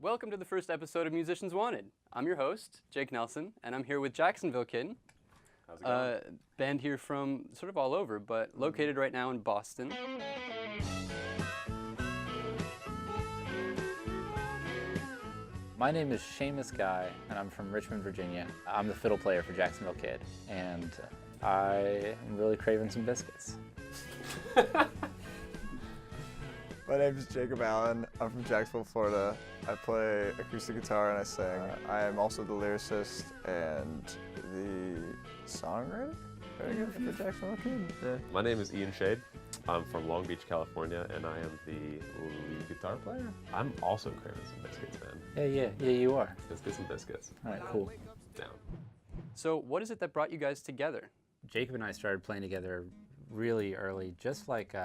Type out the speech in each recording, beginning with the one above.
Welcome to the first episode of Musicians Wanted. I'm your host, Jake Nelson, and I'm here with Jacksonville Kid. How's it going? Band here from sort of all over, but located right now in Boston. My name is Seamus Guy, and I'm from Richmond, Virginia. I'm the fiddle player for Jacksonville Kid, and I am really craving some biscuits. My name is Jacob Allen. I'm from Jacksonville, Florida. I play acoustic guitar and I sing. I am also the lyricist and the songwriter for Jacksonville Kid. Yeah. My name is Ian Shade. I'm from Long Beach, California, and I am the lead guitar player. I'm also craving some biscuits, man. Yeah, you are. Let's get some biscuits. All right, cool. Down. So what is it that brought you guys together? Jacob and I started playing together really early, just like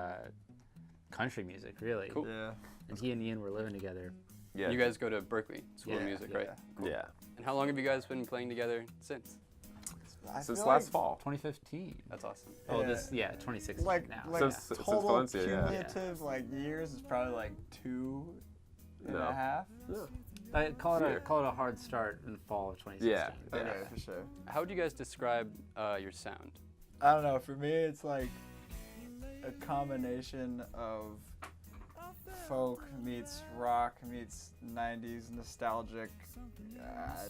country music, really. Cool. Yeah. And he and Ian were living together. Yeah. You guys go to Berkeley School of Yeah, Music, yeah. right? Cool. Yeah. And how long have you guys been playing together since? Since last fall. 2015. That's awesome. Oh, Yeah. 2016 Like, now. like Since total Valencia, yeah. cumulative years is probably like 2.5. No. I call it a hard start in the fall of 2016. Yeah. Okay, for sure. How would you guys describe your sound? I don't know. For me, it's like a combination of folk meets rock meets 90s nostalgic.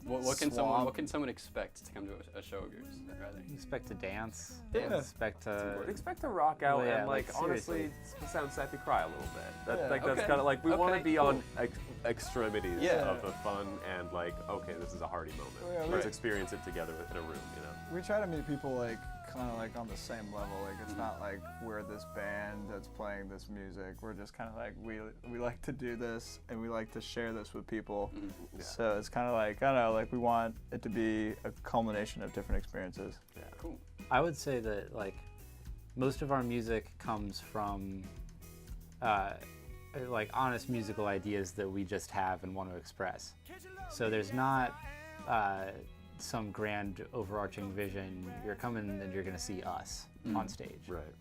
What can swamp. someone expect to come to a show of yours? Rather. You expect to dance. Yeah. Expect to. Expect to rock out Well, yeah, and, like, honestly, seriously. sound Sappy cry a little bit. That, Yeah. like, that's Okay. kind of like, we want Okay, to be cool. on extremities Yeah. of the fun and, like, okay, this is a hearty moment. Yeah, Let's right. experience it together in a room, you know? We try to meet people like kind of like on the same level. Like it's not like we're this band that's playing this music. We're just kind of like we like to do this and we like to share this with people. Yeah. So it's kind of like I don't know. Like we want it to be a culmination of different experiences. Yeah. Cool. I would say that like most of our music comes from like honest musical ideas that we just have and want to express. So there's not some grand overarching vision. You're coming and you're going to see us on stage. Right.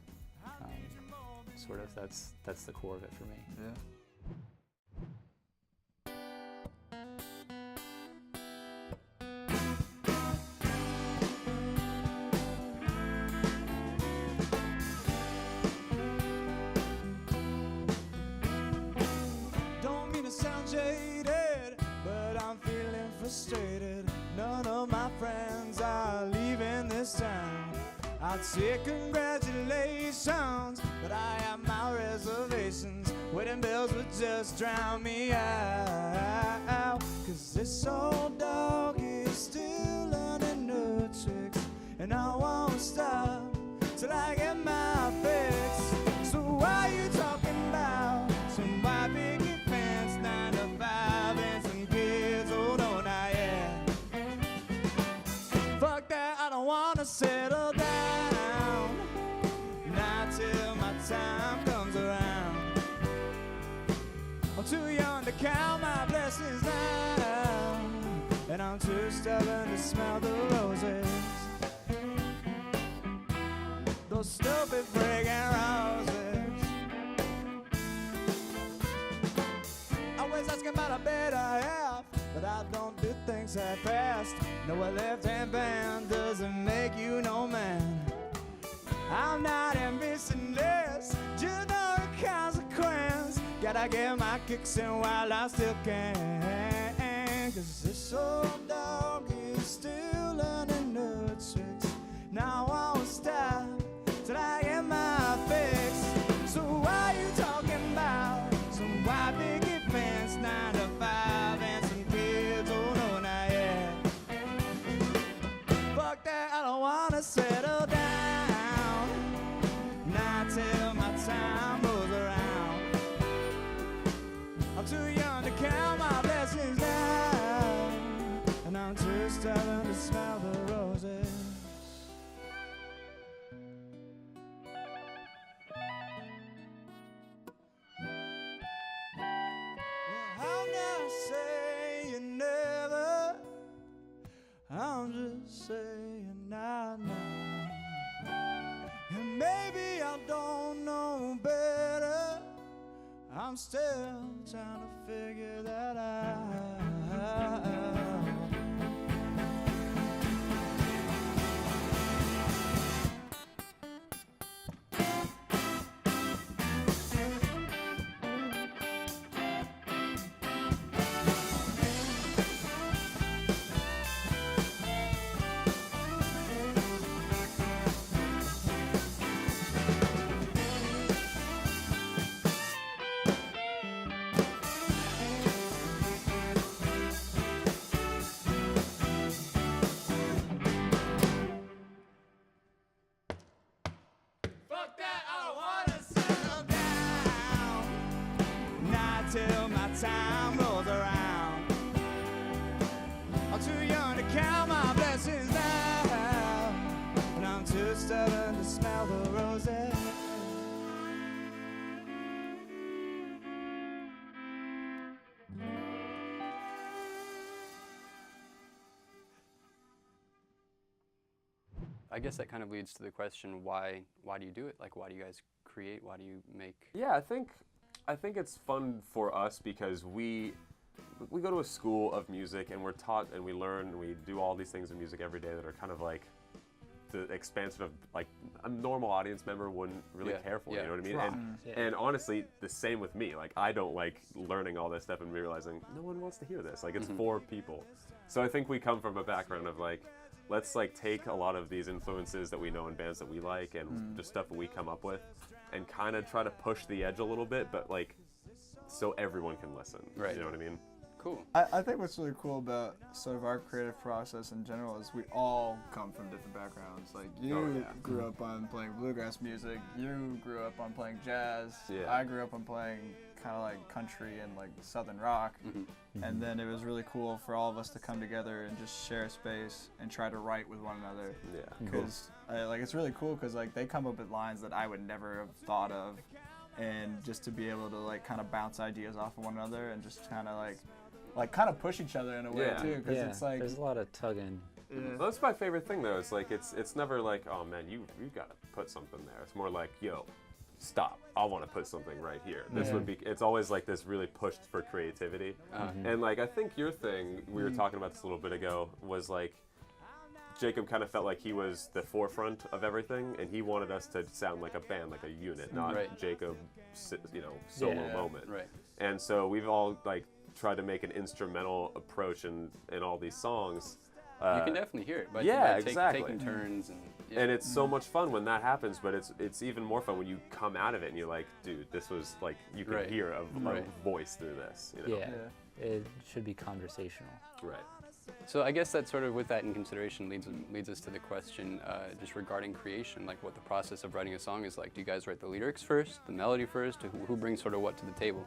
Sort of that's the core of it for me. Yeah. Don't mean to sound jaded, but I'm feeling frustrated. None of my friends are leaving this town. I'd say congratulations, but I have my reservations. Wedding bells would just drown me out. Cause this old dog is still learning new tricks, and I won't stop till I get my fix. So why you talking about some white picket fence, 9 to 5 and some kids? Oh no, not yet. Fuck that, I don't wanna settle down, not till my time comes around. I'm too young to count my blessings now, and I'm too stubborn to smell the roses. Those stupid friggin' roses. Always asking about a better half, but I don't do things that fast. No, a left-hand band doesn't make you no man. I'm not ambitionless, just no consequence. Gotta get my kicks in while I still can. Cause this old dog is still learning new tricks. Now I won't stop till I get my fix. So why you talking about some white picket fence, 9 to 5 and some kids? Oh no, not yet. Fuck that, I don't wanna settle down, not till my time rolls around. I'm too young to count my blessings now, and I'm too stubborn to smell the roses. I'm not saying never, I'm just saying now. And maybe I don't know better, I'm still trying to figure that out. I guess that kind of leads to the question, why do you do it? Like, why do you guys create? Why do you make? Yeah, I think it's fun for us because we go to a school of music and we're taught and we learn and we do all these things in music every day that are kind of like the expansion of like a normal audience member wouldn't really care for. You know what I mean? Right. And honestly, the same with me. Like, I don't like learning all this stuff and realizing no one wants to hear this. Like, it's for people. So I think we come from a background of like, let's like take a lot of these influences that we know in bands that we like and just stuff that we come up with and kind of try to push the edge a little bit, but like so everyone can listen. Right. You know what I mean? Cool. I think what's really cool about sort of our creative process in general is we all come from different backgrounds. Like, you grew up on playing bluegrass music, you grew up on playing jazz, I grew up on playing kind of like country and like southern rock, and then it was really cool for all of us to come together and just share a space and try to write with one another. Yeah. Because like it's really cool because like they come up with lines that I would never have thought of, and just to be able to like kind of bounce ideas off of one another and just kind of like kind of push each other in a way too, because it's like there's a lot of tugging. Well, that's my favorite thing though. It's like it's never like, oh man, you got to put something there. It's more like, yo, stop. I want to put something right here. This would be. It's always like this really pushed for creativity. And like I think your thing, we were talking about this a little bit ago, was like Jacob kind of felt like he was the forefront of everything, and he wanted us to sound like a band, like a unit, not Jacob, solo moment. Right. And so we've all like tried to make an instrumental approach in all these songs. You can definitely hear it, but exactly. taking turns And it's so much fun when that happens, but it's even more fun when you come out of it and you're like, dude, this was like, you can hear a voice through this. You know? It should be conversational. Right. So I guess that sort of, with that in consideration, leads us to the question just regarding creation, like what the process of writing a song is like. Do you guys write the lyrics first, the melody first, who brings sort of what to the table?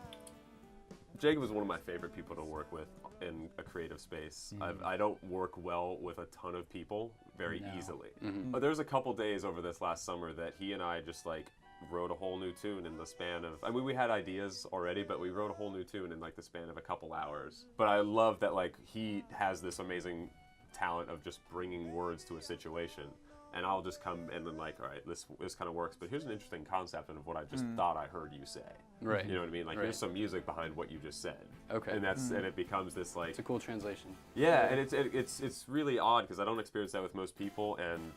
Jacob is one of my favorite people to work with in a creative space. I don't work well with a ton of people very easily. But there's a couple days over this last summer that he and I just like wrote a whole new tune in the span of, I mean, we had ideas already, but we wrote a whole new tune in like the span of a couple hours. But I love that like he has this amazing talent of just bringing words to a situation. And I'll just come and then like, all right, this kind of works, but here's an interesting concept of what I just thought I heard you say. Right. You know what I mean? Like here's some music behind what you just said. Okay. And and it becomes this like. It's a cool translation. Yeah, and it's really odd because I don't experience that with most people, and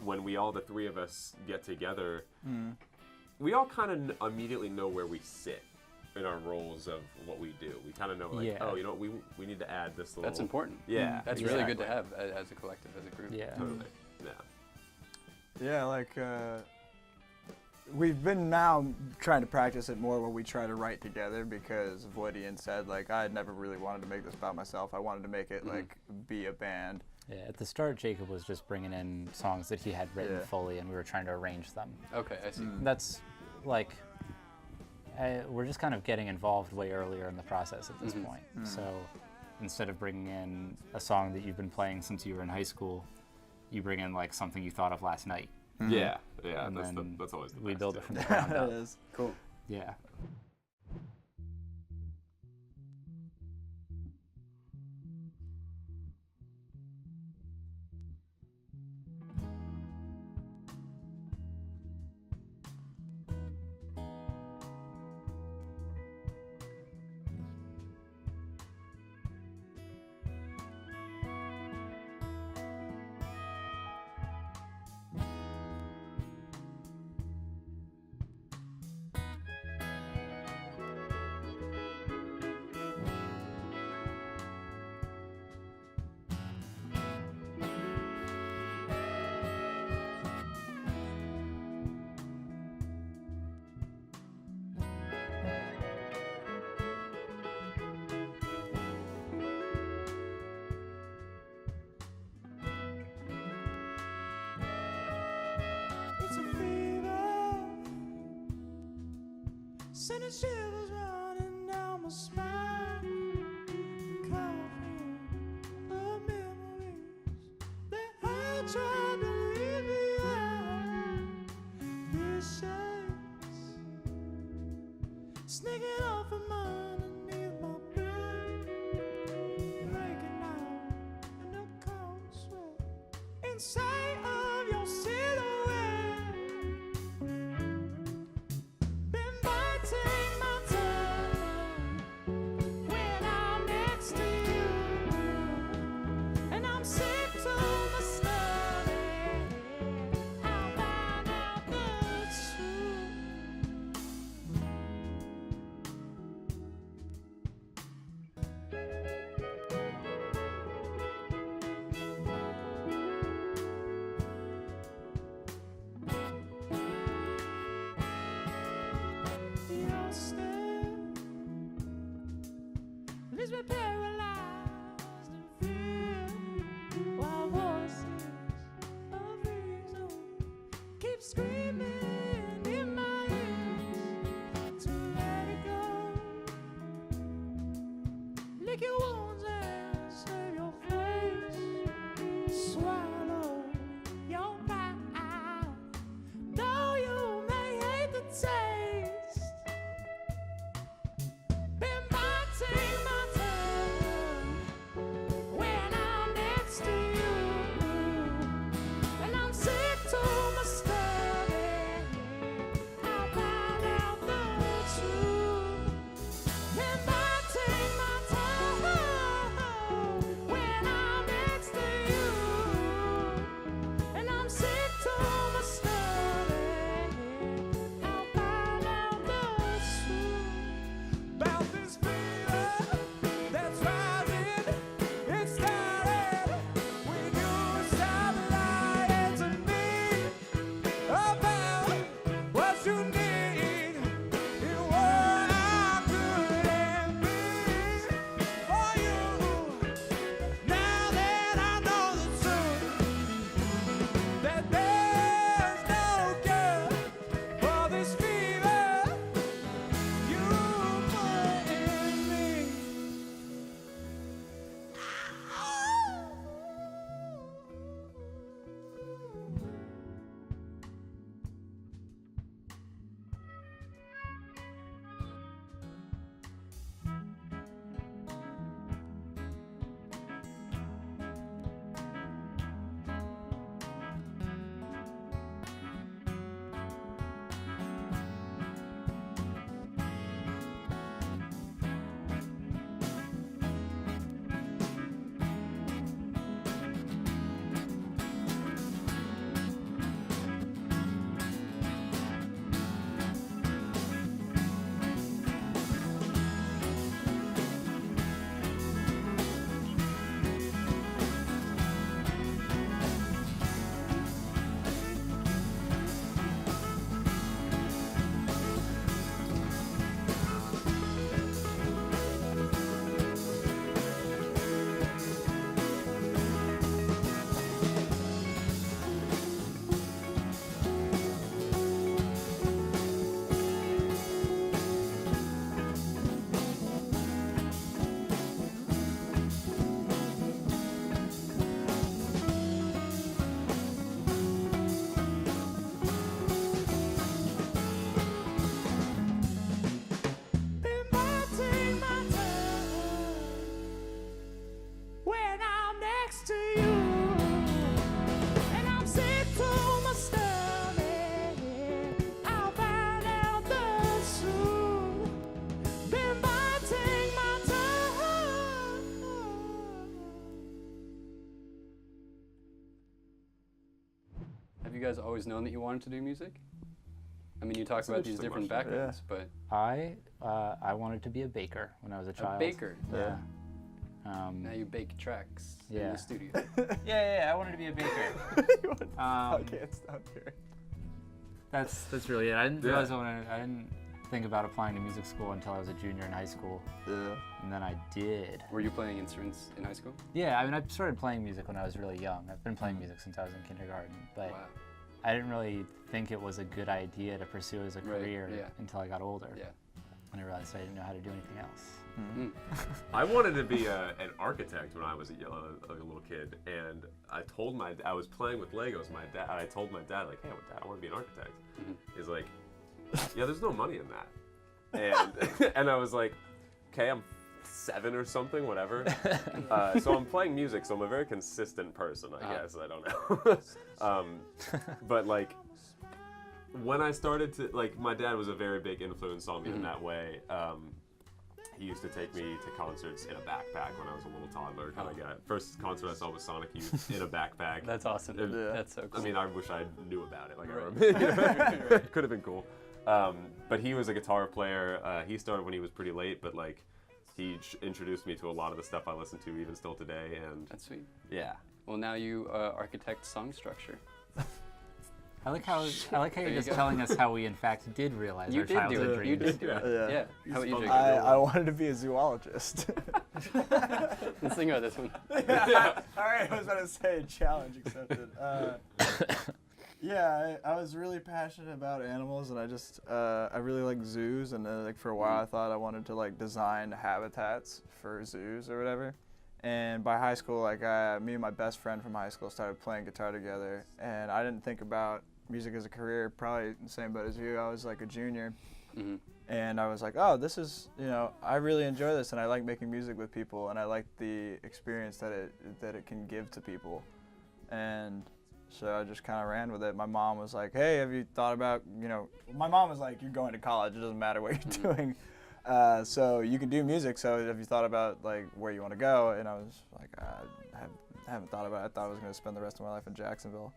when the three of us get together, we all kind of immediately know where we sit in our roles of what we do. We kind of know like, oh, you know what, we need to add this little. That's important. Yeah. That's really good to have as a collective, as a group. Yeah. Totally. Yeah, like we've been now trying to practice it more when we try to write together because of what Ian said. Like, I had never really wanted to make this about myself. I wanted to make it like be a band. Yeah, at the start, Jacob was just bringing in songs that he had written fully, and we were trying to arrange them. Okay, I see. That's like, we're just kind of getting involved way earlier in the process at this point. So instead of bringing in a song that you've been playing since you were in high school, you bring in like something you thought of last night. Yeah, And that's always the best. we build it from the ground It up. is cool. Yeah. It's a fever, sending shivers running down my spine. Covering the memories that I tried to leave behind. This shakes, sneaking off from underneath my bed, breaking out in a cold sweat inside. of your silhouette. Been biting my tongue when I'm next to you, and I'm sick to my stomach. I'll find out the truth. Your stare leaves me paralyzed in fear, while voices of reason keep screaming in my ears to let it go. Lick your wounds and save your face. Swallow your pride, though you may hate the taste. Been biting my tongue when I'm next to you, and I'm sick to my stomach. I'll find out the truth. Been biting my tongue when I'm next to you, and I'm sick to my stomach. I'll find out the truth about this fever that's rising. It started when you stopped lying to me about what you need and what I couldn't be for you. Now that I know the truth, that there's no cure for this fever you put in me. Been biting my tongue when I'm next to you, and I'm sick to my stomach. I'll find out the truth. Been biting my tongue. Have you guys always known that you wanted to do music? I mean, you talked That's an about these interesting different question. backgrounds, but I wanted to be a baker when I was a child. baker? Yeah. Now you bake tracks in Yeah. the studio. Yeah, I wanted to be a baker. I can't stop here. That's really it. I didn't Yeah. realize I didn't think about applying to music school until I was a junior in high school, Yeah. and then I did. Were you playing instruments in high school? Yeah, I mean, I started playing music when I was really young. I've been playing music since I was in kindergarten, but Wow. I didn't really think it was a good idea to pursue as a Right, career yeah. until I got older. Yeah. And I realized I didn't know how to do anything else. I wanted to be an architect when I was a little kid, and I was playing with Legos. I told my dad, like, hey, Dad, I want to be an architect. He's like, yeah, there's no money in that. And and I was like, okay, I'm 7 or something, whatever. So I'm playing music, so I'm a very consistent person, I guess. I don't know. But like, when I started to, like, my dad was a very big influence on me in that way. He used to take me to concerts in a backpack when I was a little toddler kind of guy. First concert I saw was Sonic Youth in a backpack. That's awesome. That's so cool. I mean, I wish I knew about it. Like, it could have been cool. But he was a guitar player. He started when he was pretty late, but like, he introduced me to a lot of the stuff I listen to even still today. And That's sweet. yeah. Well, now you architect song structure. I like how you're just go. telling us how we in fact did realize our childhood dreams. You did do it. Yeah. Yeah. How about you, Jacob? I wanted to be a zoologist. Let's think about this one. Yeah. All right, I was about to say challenge accepted. Yeah, I was really passionate about animals, and I really like zoos, and like for a while I thought I wanted to like design habitats for zoos or whatever. And by high school, like me and my best friend from high school started playing guitar together, and I didn't think about music as a career, probably the same boat as you. I was like a junior, and I was like, oh, this is, I really enjoy this, and I like making music with people, and I like the experience that it can give to people. And so I just kind of ran with it. My mom was like, hey, have you thought about, my mom was like, you're going to college, it doesn't matter what you're doing. So you can do music, so have you thought about like where you want to go? And I was like, I haven't thought about it. I thought I was going to spend the rest of my life in Jacksonville.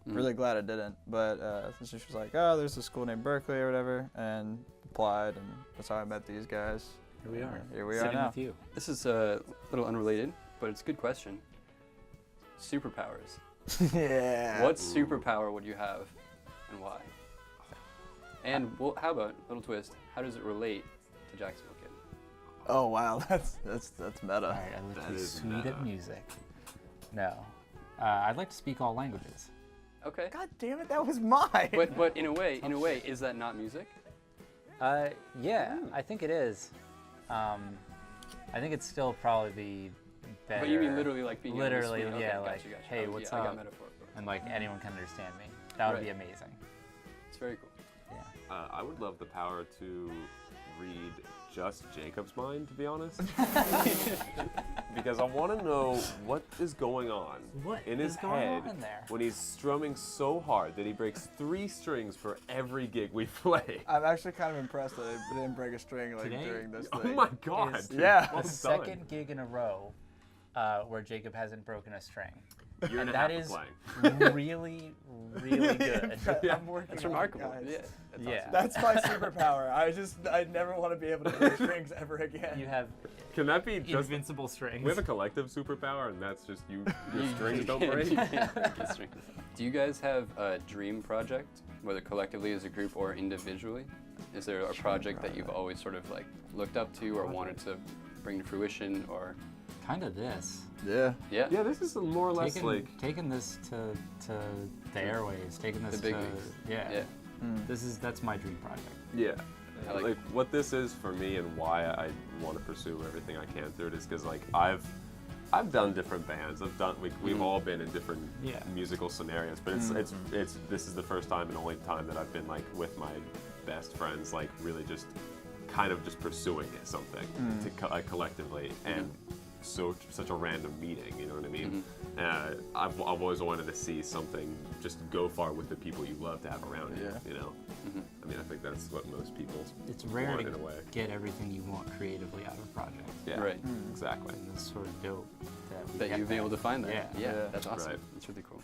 Really glad I didn't, but she was like, oh, there's a school named Berkeley or whatever, and applied, and that's how I met these guys. Here we are. Here we Sitting are now. with you. This is a little unrelated, but it's a good question. Superpowers. Yeah. What superpower would you have, and why? And well, how about little twist? How does it relate to Jacksonville Kid? Oh wow, that's meta. All right, I look That is sweet meta. at music. No, I'd like to speak all languages. Okay. God damn it, that was mine. But in a way, is that not music? Yeah, I think it is. I think it's still probably the better. But you mean literally like being literally, able to speak? yeah, Okay, like, gotcha. hey, I what's got up? metaphor. And like anyone can understand me. That would be Right. amazing. It's very cool. Yeah. I would love the power to read just Jacob's mind, to be honest. Because I want to know what is going on What in is his going head on there? when he's strumming so hard that he breaks 3 strings for every gig we play. I'm actually kind of impressed that I didn't break a string like Today? during this Oh thing. my God! Is- dude. Yeah. Well The done. second gig in a row where Jacob hasn't broken a string. Year and a that half of is playing. really, really good. I'm working That's on it, remarkable. guys. Yeah. That's Yeah. That's my superpower. I never want to be able to play strings ever again. You have Can that be just? invincible strings. We have a collective superpower, and that's just your awesome. strings don't You break. can't break your strings. Do you guys have a dream project, whether collectively as a group or individually? Is there a project that you've always sort of like looked up to or wanted to bring to fruition, or? kind of this. Yeah. Yeah. Yeah, this is more or less Taking this to the airwaves, taking this The big to leagues. yeah. Yeah. That's my dream project. Yeah. I like Like what this is for me and why I want to pursue everything I can through it is because like I've done different bands. We've all been in different musical scenarios, but it's this is the first time and only time that I've been like with my best friends, like really just kind of just pursuing something collectively, and such a random meeting, you know what I mean? I've always wanted to see something just go far with the people you love to have around you, you know? I mean, I think that's what most people It's rare want to in a way. get everything you want creatively out of a project. Yeah, Right. exactly. And it's sort of dope that we That get you've been able to find that. Yeah. Yeah. Yeah. That's awesome. Right. That's really cool.